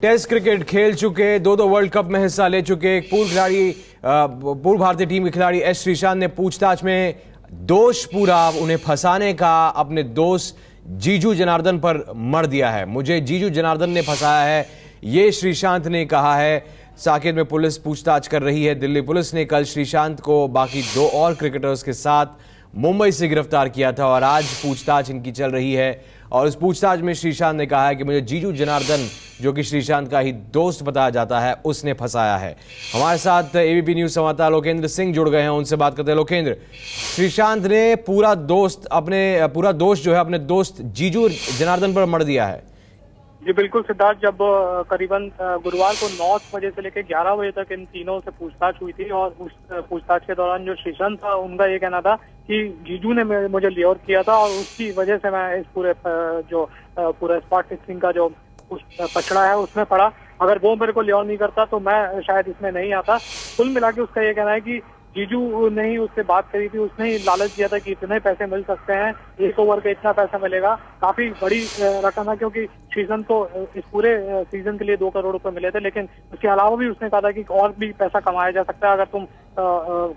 Test cricket खेल चुके, दो वर्ल्ड कप में हिस्सा ले चुके पूर्व भारतीय टीम के खिलाड़ी एस श्रीशांत ने पूछताछ में दोष पूरा उन्हें फंसाने का अपने दोस्त जीजू जनार्दन पर मढ़ दिया है। मुझे जीजू जनार्दन ने फंसाया है, ये श्रीशांत ने कहा है। साकेत में पुलिस पूछताछ कर रही है। दिल्ली पुलिस ने कल श्रीशांत को बाकी 2 और क्रिकेटर्स के साथ मुंबई से गिरफ्तार किया था और आज पूछताछ इनकी चल रही है। और इस पूछताछ में श्रीशांत ने कहा है कि मुझे जीजू जनार्दन, जो कि श्रीशांत का ही दोस्त बताया जाता है, उसने फंसाया है। हमारे साथ एबीपी न्यूज संवाददाता लोकेंद्र सिंह जुड़ गए हैं, उनसे बात करते हैं। लोकेंद्र, श्रीशांत ने पूरा दोष जो है अपने दोस्त जीजू जनार्दन पर मढ़ दिया है। जी बिल्कुल सिद्धार्थ, जब करीबन गुरुवार को 9 बजे से लेकर 11 बजे तक इन तीनों से पूछताछ हुई थी और उस पूछताछ के दौरान जो श्रीशांत था, उनका ये कहना था कि जीजू ने मुझे लियोर किया था और उसकी वजह से मैं इस पूरा स्पॉट फिक्सिंग का जो पछड़ा है उसमें पड़ा। अगर वो मेरे को लियोर नहीं करता तो मैं शायद इसमें नहीं आता। कुल मिला के उसका ये कहना है कि जीजू ने ही उससे बात करी थी, उसने ही लालच दिया था कि इतने पैसे मिल सकते हैं, 1 ओवर पे इतना पैसा मिलेगा। काफी बड़ी रकम है क्योंकि श्रीशांत को इस पूरे सीजन के लिए 2 करोड़ रुपए मिले थे, लेकिन उसके अलावा भी उसने कहा था कि और भी पैसा कमाया जा सकता है अगर तुम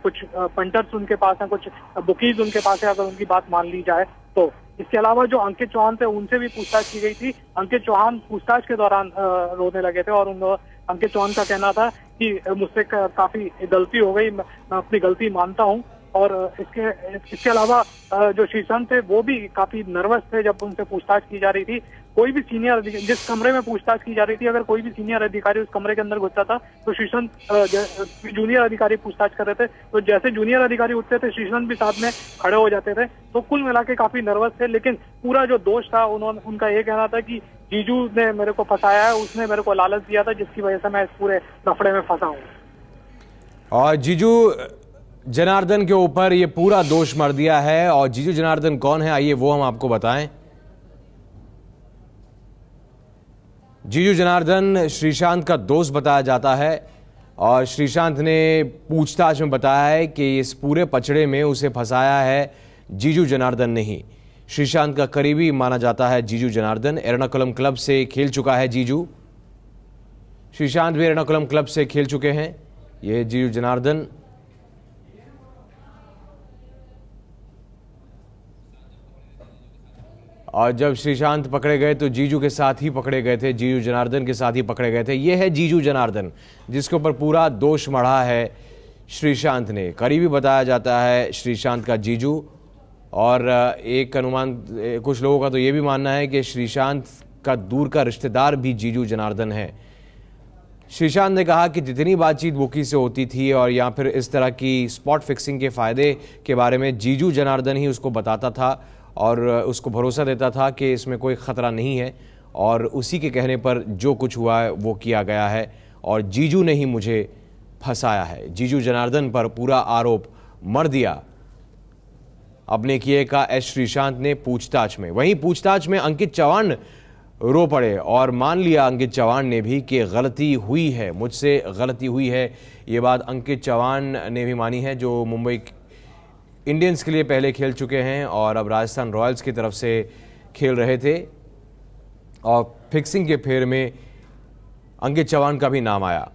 कुछ पंटर्स उनके पास हैं, कुछ बुकीज उनके पास है, अगर उनकी बात मान ली जाए तो। इसके अलावा जो अंकित चौहान थे, उनसे भी पूछताछ की गई थी। अंकित चौहान पूछताछ के दौरान रोने लगे थे और अंकित चौहान का कहना था कि मुझसे काफी गलती हो गई, मैं अपनी गलती मानता हूं। और इसके अलावा जो श्रीशांत थे वो भी काफी नर्वस थे जब उनसे पूछताछ की जा रही थी। कोई भी सीनियर अधिकारी, जिस कमरे में पूछताछ की जा रही थी, अगर कोई भी सीनियर अधिकारी उस कमरे के अंदर घुसता था तो श्रीशांत, जूनियर अधिकारी पूछताछ कर रहे थे तो जैसे जूनियर अधिकारी उठते थे श्रीशांत भी साथ में खड़े हो जाते थे। तो कुल मिला के काफी नर्वस थे, लेकिन पूरा जो दोष था उनका ये कहना था कि जीजू ने मेरे को फंसाया है, उसने मेरे को लालच दिया था जिसकी वजह से मैं इस पूरे लफड़े में फंसा हूँ। और जीजू जनार्दन के ऊपर ये पूरा दोष मढ़ दिया है। और जीजू जनार्दन कौन है, आइए वो हम आपको बताएं। जीजू जनार्दन श्रीशांत का दोस्त बताया जाता है और श्रीशांत ने पूछताछ में बताया है कि इस पूरे पचड़े में उसे फंसाया है जीजू जनार्दन ने ही। श्रीशांत का करीबी माना जाता है जीजू जनार्दन। एर्नाकुलम क्लब से खेल चुका है जीजू। श्रीशांत भी एर्नाकुलम क्लब से खेल चुके हैं। ये जीजू जनार्दन। और जब श्रीशांत पकड़े गए तो जीजू के साथ ही पकड़े गए थे, जीजू जनार्दन के साथ ही पकड़े गए थे। यह है जीजू जनार्दन, जिसके ऊपर पूरा दोष मढ़ा है श्रीशांत ने। करीबी बताया जाता है श्रीशांत का जीजू। और एक अनुमान, कुछ लोगों का तो ये भी मानना है कि श्रीशांत का दूर का रिश्तेदार भी जीजू जनार्दन है। श्रीशांत ने कहा कि जितनी बातचीत बुकी से होती थी और या फिर इस तरह की स्पॉट फिक्सिंग के फायदे के बारे में जीजू जनार्दन ही उसको बताता था और उसको भरोसा देता था कि इसमें कोई ख़तरा नहीं है। और उसी के कहने पर जो कुछ हुआ है वो किया गया है और जीजू ने ही मुझे फंसाया है। जीजू जनार्दन पर पूरा आरोप मढ़ दिया अपने किए का एस श्रीशांत ने पूछताछ में। वहीं पूछताछ में अंकित चौहान रो पड़े और मान लिया अंकित चौहान ने भी कि गलती हुई है, मुझसे गलती हुई है। ये बात अंकित चौहान ने भी मानी है, जो मुंबई इंडियंस के लिए पहले खेल चुके हैं और अब राजस्थान रॉयल्स की तरफ से खेल रहे थे। और फिक्सिंग के फेर में अंकित चौहान का भी नाम आया।